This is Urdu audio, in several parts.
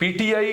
PTI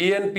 ANP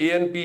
ANP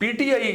PTI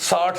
60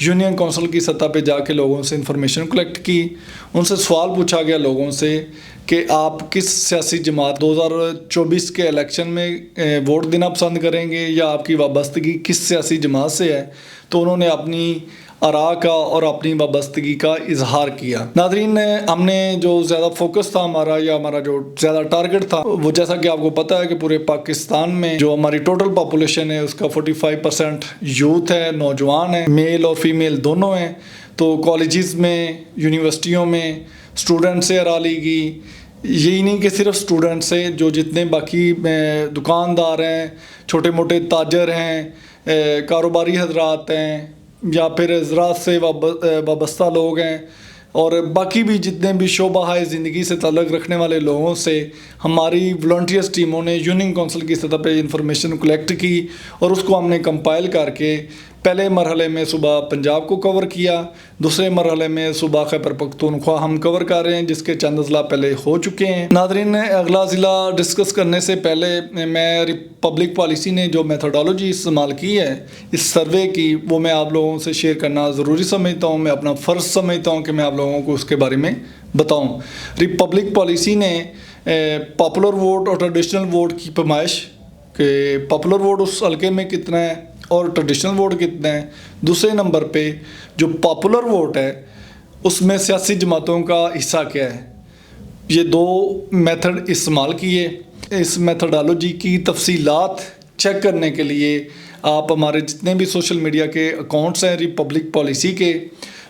union council کی سطح پہ جا کے لوگوں سے انفارمیشن کلیکٹ کی. ان سے سوال پوچھا گیا لوگوں سے کہ آپ کس سیاسی جماعت 2024 کے الیکشن میں ووٹ دینا پسند کریں گے یا آپ کی وابستگی کس سیاسی جماعت سے ہے. تو انہوں نے اپنی آراء کا اور اپنی وابستگی کا اظہار کیا. ناظرین، ہم نے جو زیادہ فوکس تھا ہمارا جو زیادہ ٹارگٹ تھا وہ جیسا کہ آپ کو پتہ ہے کہ پورے پاکستان میں جو ہماری ٹوٹل پاپولیشن ہے اس کا 45% یوتھ ہے، نوجوان ہیں، میل اور فیمیل دونوں ہیں. تو کالجز میں، یونیورسٹیوں میں اسٹوڈنٹ سے آراء لی گئی. یہی نہیں کہ صرف اسٹوڈنٹ سے، جو جتنے باقی دکاندار ہیں، چھوٹے موٹے تاجر ہیں، کاروباری حضرات ہیں یا پھر زراعت سے وابستہ لوگ ہیں اور باقی بھی جتنے بھی شعبہ زندگی سے تعلق رکھنے والے لوگوں سے ہماری والنٹیئرس ٹیموں نے یونین کونسل کی سطح پہ انفارمیشن کلیکٹ کی اور اس کو ہم نے کمپائل کر کے پہلے مرحلے میں صوبہ پنجاب کو کور کیا، دوسرے مرحلے میں صوبہ خیبر پختونخوا ہم کور کر رہے ہیں جس کے چند اضلاع پہلے ہو چکے ہیں. ناظرین، اگلا ضلع ڈسکس کرنے سے پہلے میں پبلک پالیسی نے جو میتھڈالوجی استعمال کی ہے اس سروے کی وہ میں آپ لوگوں سے شیئر کرنا ضروری سمجھتا ہوں. میں اپنا فرض سمجھتا ہوں کہ میں آپ لوگوں کو اس کے بارے میں بتاؤں. پبلک پالیسی نے پاپولر ووٹ اور ٹریڈیشنل ووٹ کی پیمائش کہ پاپولر ووٹ اس حلقے میں کتنا ہے اور ٹریڈیشنل ووٹ کتنا ہے. دوسرے نمبر پہ جو پاپولر ووٹ ہے اس میں سیاسی جماعتوں کا حصہ کیا ہے. یہ دو میتھڈ استعمال کیے. اس میتھڈالوجی کی تفصیلات چیک کرنے کے لیے آپ ہمارے جتنے بھی سوشل میڈیا کے اکاؤنٹس ہیں پبلک پالیسی کے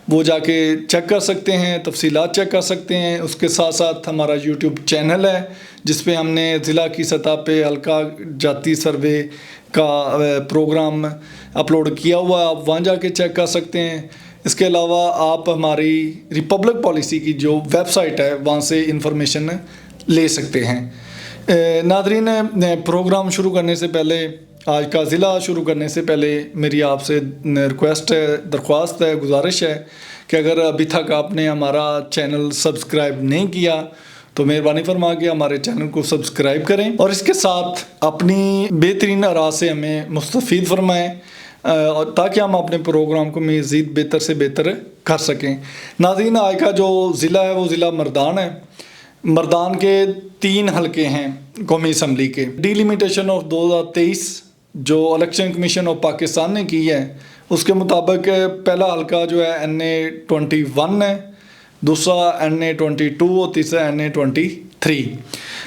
وہ جا کے چیک کر سکتے ہیں، تفصیلات چیک کر سکتے ہیں. اس کے ساتھ ساتھ ہمارا یوٹیوب چینل ہے جس پہ ہم نے ضلع کی سطح پہ حلقہ جاتی سروے کا پروگرام اپلوڈ کیا ہوا ہے، آپ وہاں جا کے چیک کر سکتے ہیں. اس کے علاوہ آپ ہماری ریپبلک پالیسی کی جو ویب سائٹ ہے وہاں سے انفارمیشن لے سکتے ہیں. ناظرین، پروگرام شروع کرنے سے پہلے، آج کا ضلع شروع کرنے سے پہلے میری آپ سے ریکویسٹ ہے، درخواست ہے، گزارش ہے کہ اگر ابھی تک آپ نے ہمارا چینل سبسکرائب نہیں کیا تو مہربانی فرما کے ہمارے چینل کو سبسکرائب کریں اور اس کے ساتھ اپنی بہترین آراء سے ہمیں مستفید فرمائیں تاکہ ہم اپنے پروگرام کو مزید بہتر سے بہتر کر سکیں. ناظرین، آج کا جو ضلع ہے وہ ضلع مردان ہے. مردان کے 3 حلقے ہیں قومی اسمبلی کے. ڈیلیمیٹیشن آف 2023 جو الیکشن کمیشن آف پاکستان نے کی ہے اس کے مطابق پہلا حلقہ جو ہے NA21 ہے، دوسرا NA22 اور تیسرا NA23.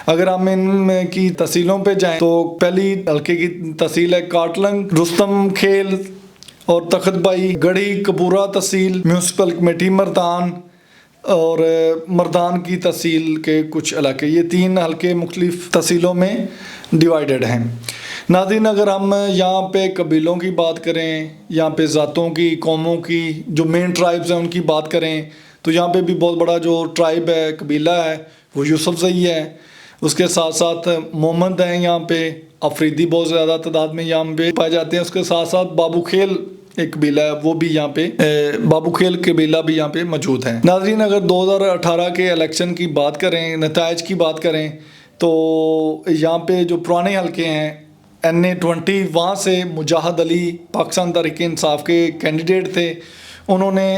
اگر ہم ان کی تحصیلوں پہ جائیں تو پہلی حلقے کی تحصیل ہے کاٹلنگ، رستم کھیل اور تخت بائی، گڑھی کپورہ تحصیل، میونسپل کمیٹی مردان اور مردان کی تحصیل کے کچھ علاقے. یہ 3 حلقے مختلف تحصیلوں میں ڈیوائیڈڈ ہیں. ناظرین، اگر ہم یہاں پہ قبیلوں کی بات کریں، یہاں پہ ذاتوں کی، قوموں کی، جو مین ٹرائبز ہیں ان کی بات کریں تو یہاں پہ بھی بہت بڑا جو ٹرائب ہے، قبیلہ ہے وہ یوسف زئی ہے. اس کے ساتھ ساتھ محمد ہیں، یہاں پہ افریدی بہت زیادہ تعداد میں یہاں پہ پائے جاتے ہیں. اس کے ساتھ ساتھ بابو کھیل ایک قبیلہ ہے، وہ بھی یہاں پہ بابو کھیل قبیلہ بھی یہاں پہ موجود ہے. ناظرین، اگر 2018 کے الیکشن کی بات کریں، نتائج کی بات کریں تو یہاں پہ جو پرانے حلقے ہیں NA20 وہاں سے مجاہد علی پاکستان تحریک انصاف کے کینڈیڈیٹ تھے. انہوں نے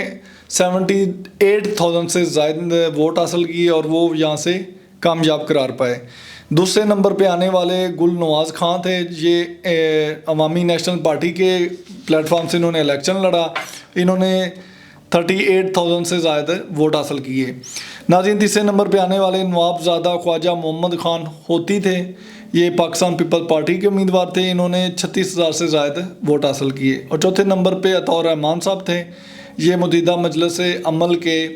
78,000 سے زائد ووٹ حاصل کیے اور وہ یہاں سے کامیاب قرار پائے. دوسرے نمبر پہ آنے والے گل نواز خان تھے. یہ عوامی نیشنل پارٹی کے پلیٹ فارم سے انہوں نے الیکشن لڑا. انہوں نے 38,000 سے زائد ووٹ حاصل کیے. ناظرین، تیسرے نمبر پہ آنے والے نواب زادہ خواجہ محمد خان ہوتی تھے. یہ پاکستان پیپل پارٹی کے امیدوار تھے. انہوں نے 36,000 سے زائد ووٹ حاصل کیے. اور چوتھے نمبر پہ عطاء رحمان صاحب تھے. یہ مدیدہ مجلس عمل کے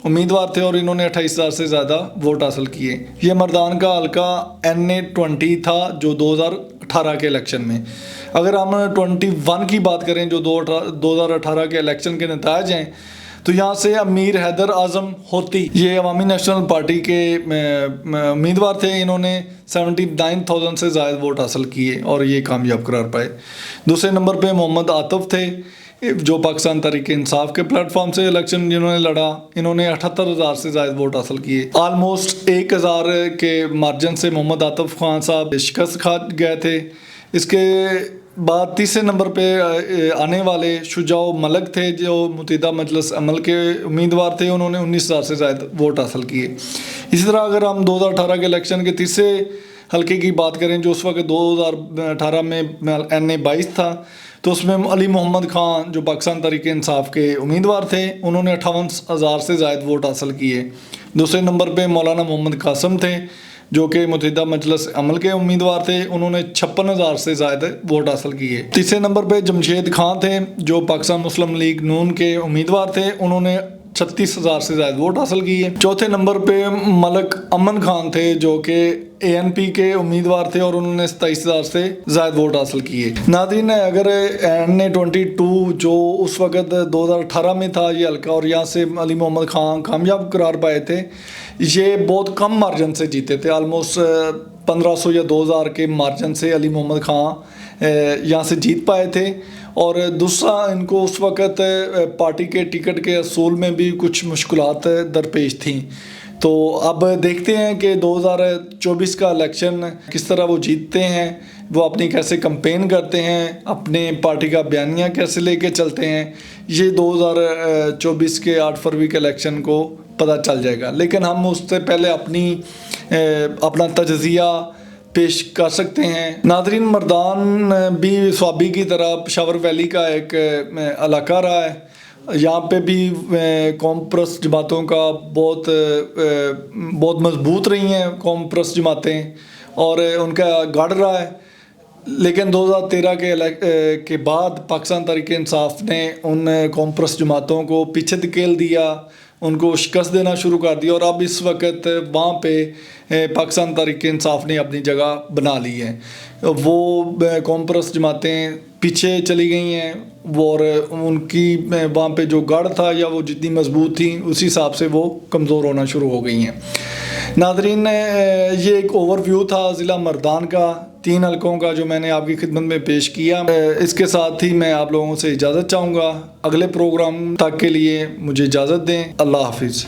امیدوار تھے اور انہوں نے 28,000 سے زیادہ ووٹ حاصل کیے. یہ مردان کا حلقہ NA20 تھا جو 2018 کے الیکشن میں. اگر ہم 21 کی بات کریں جو 2018 کے الیکشن کے نتائج ہیں تو یہاں سے امیر حیدر اعظم ہوتی، یہ عوامی نیشنل پارٹی کے امیدوار تھے. انہوں نے 79,000 سے زائد ووٹ حاصل کیے اور یہ کامیاب قرار پائے. دوسرے نمبر پہ محمد عاطف تھے جو پاکستان تحریک انصاف کے پلیٹ فارم سے الیکشن جنہوں نے لڑا. انہوں نے 78,000 سے زائد ووٹ حاصل کیے. آلموسٹ 1,000 کے مارجن سے محمد عاطف خان صاحب شکست کھا گئے تھے. اس کے بعد تیسرے نمبر پہ آنے والے شجاع ملک تھے جو متحدہ مجلس عمل کے امیدوار تھے، انہوں نے 19,000 سے زائد ووٹ حاصل کیے۔ اسی طرح اگر ہم 2018 کے الیکشن کے تیسرے حلقے کی بات کریں جو اس وقت 2018 میں NA-22 تھا، تو اس میں علی محمد خان جو پاکستان تحریک انصاف کے امیدوار تھے، انہوں نے 58,000 سے زائد ووٹ حاصل کیے۔ دوسرے نمبر پہ مولانا محمد قاسم تھے جو کہ متحدہ مجلس عمل کے امیدوار تھے، انہوں نے 56,000 سے زائد ووٹ حاصل کیے۔ تیسرے نمبر پہ جمشید خان تھے جو پاکستان مسلم لیگ نون کے امیدوار تھے، انہوں نے 36,000 سے زائد ووٹ حاصل کیے۔ چوتھے نمبر پہ ملک امن خان تھے جو کہ ANP کے امیدوار تھے اور انہوں نے 27,000 سے زائد ووٹ حاصل کیے۔ ناظرین، اگر NA-22 جو اس وقت 2018 میں تھا یہ حلقہ اور یہاں سے علی محمد خان کامیاب قرار پائے تھے، یہ بہت کم مارجن سے جیتے تھے، آلموسٹ 1,500 یا 2,000 کے مارجن سے علی محمد خان یہاں سے جیت پائے تھے۔ اور دوسرا، ان کو اس وقت پارٹی کے ٹکٹ کے اصول میں بھی کچھ مشکلات درپیش تھیں۔ تو اب دیکھتے ہیں کہ 2024 کا الیکشن کس طرح وہ جیتتے ہیں، وہ اپنی کیسے کمپین کرتے ہیں، اپنے پارٹی کا بیانیہ کیسے لے کے چلتے ہیں، یہ 2024 کے 8 فروری کے الیکشن کو پتہ چل جائے گا۔ لیکن ہم اس سے پہلے اپنا تجزیہ پیش کر سکتے ہیں۔ ناظرین، مردان بھی سوابی کی طرح پشاور ویلی کا ایک علاقہ رہا ہے، یہاں پہ بھی قوم پرست جماعتوں کا بہت مضبوط رہی ہیں قوم پرست جماعتیں اور ان کا گڑھ رہا ہے۔ لیکن 2013 کے بعد پاکستان تحریک انصاف نے ان قوم پرست جماعتوں کو پیچھے دھکیل دیا، ان کو شکست دینا شروع کر دیا، اور اب اس وقت وہاں پہ پاکستان تحریک انصاف نے اپنی جگہ بنا لی ہے۔ وہ قوم پرست جماعتیں پیچھے چلی گئی ہیں اور ان کی وہاں پہ جو گڑھ تھا یا وہ جتنی مضبوط تھیں اسی حساب سے وہ کمزور ہونا شروع ہو گئی ہیں۔ ناظرین، یہ ایک اوور ویو تھا ضلع مردان کا 3 حلقوں کا جو میں نے آپ کی خدمت میں پیش کیا۔ اس کے ساتھ ہی میں آپ لوگوں سے اجازت چاہوں گا، اگلے پروگرام تک کے لیے مجھے اجازت دیں۔ اللہ حافظ۔